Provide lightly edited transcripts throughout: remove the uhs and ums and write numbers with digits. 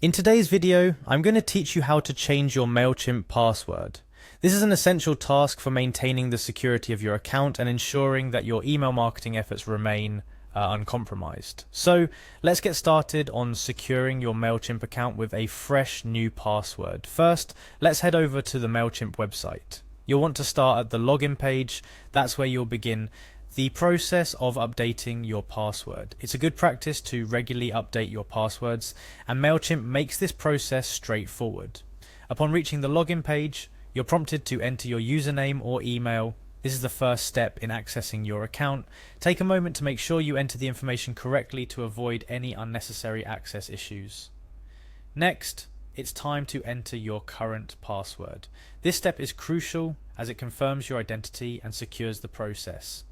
In today's video, I'm going to teach you how to change your Mailchimp password. This is an essential task for maintaining the security of your account and ensuring that your email marketing efforts remain uncompromised. So let's get started on securing your Mailchimp account with a fresh new password. First, let's head over to the Mailchimp website. You'll want to start at the login page. That's where you'll begin the process of updating your password. It's a good practice to regularly update your passwords, and Mailchimp makes this process straightforward. Upon reaching the login page, you're prompted to enter your username or email. This is the first step in accessing your account. Take a moment to make sure you enter the information correctly to avoid any unnecessary access issues. Next, it's time to enter your current password. This step is crucial as it confirms your identity and secures the process.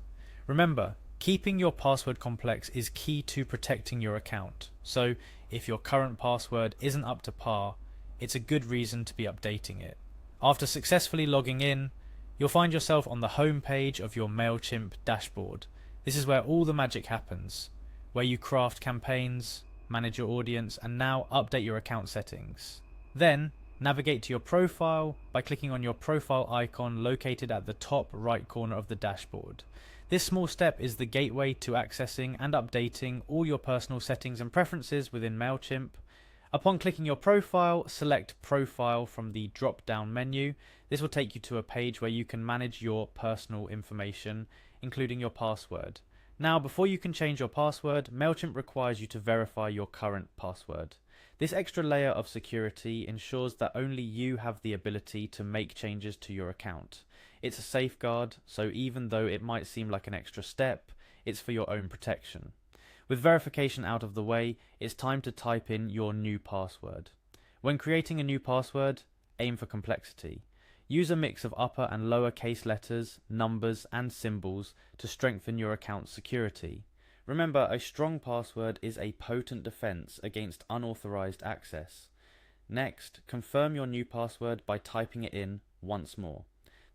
Remember, keeping your password complex is key to protecting your account. So if your current password isn't up to par, it's a good reason to be updating it. After successfully logging in, you'll find yourself on the home page of your Mailchimp dashboard. This is where all the magic happens, where you craft campaigns, manage your audience, and now update your account settings. Then, navigate to your profile by clicking on your profile icon located at the top right corner of the dashboard. This small step is the gateway to accessing and updating all your personal settings and preferences within Mailchimp. Upon clicking your profile, select Profile from the drop-down menu. This will take you to a page where you can manage your personal information, including your password. Now, before you can change your password, Mailchimp requires you to verify your current password. This extra layer of security ensures that only you have the ability to make changes to your account. It's a safeguard, so even though it might seem like an extra step, it's for your own protection. With verification out of the way, it's time to type in your new password. When creating a new password, aim for complexity. Use a mix of upper and lower case letters, numbers, and symbols to strengthen your account's security. Remember, a strong password is a potent defense against unauthorized access. Next, confirm your new password by typing it in once more.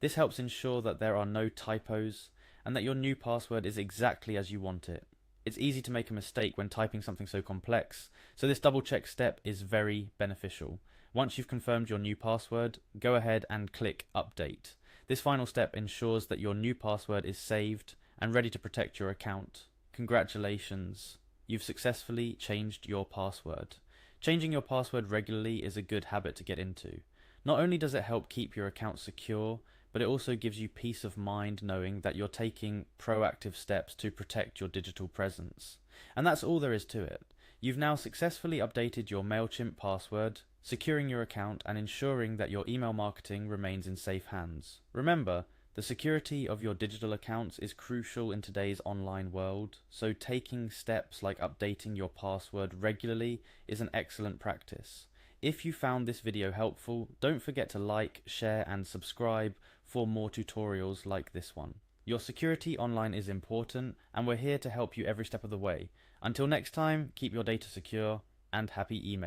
This helps ensure that there are no typos and that your new password is exactly as you want it. It's easy to make a mistake when typing something so complex, so this double check step is very beneficial. Once you've confirmed your new password, go ahead and click Update. This final step ensures that your new password is saved and ready to protect your account. Congratulations, you've successfully changed your password. Changing your password regularly is a good habit to get into. Not only does it help keep your account secure, but it also gives you peace of mind knowing that you're taking proactive steps to protect your digital presence. And that's all there is to it. You've now successfully updated your Mailchimp password, securing your account and ensuring that your email marketing remains in safe hands. Remember, the security of your digital accounts is crucial in today's online world, so taking steps like updating your password regularly is an excellent practice. If you found this video helpful, don't forget to like, share and subscribe for more tutorials like this one. Your security online is important, and we're here to help you every step of the way. Until next time, keep your data secure and happy email.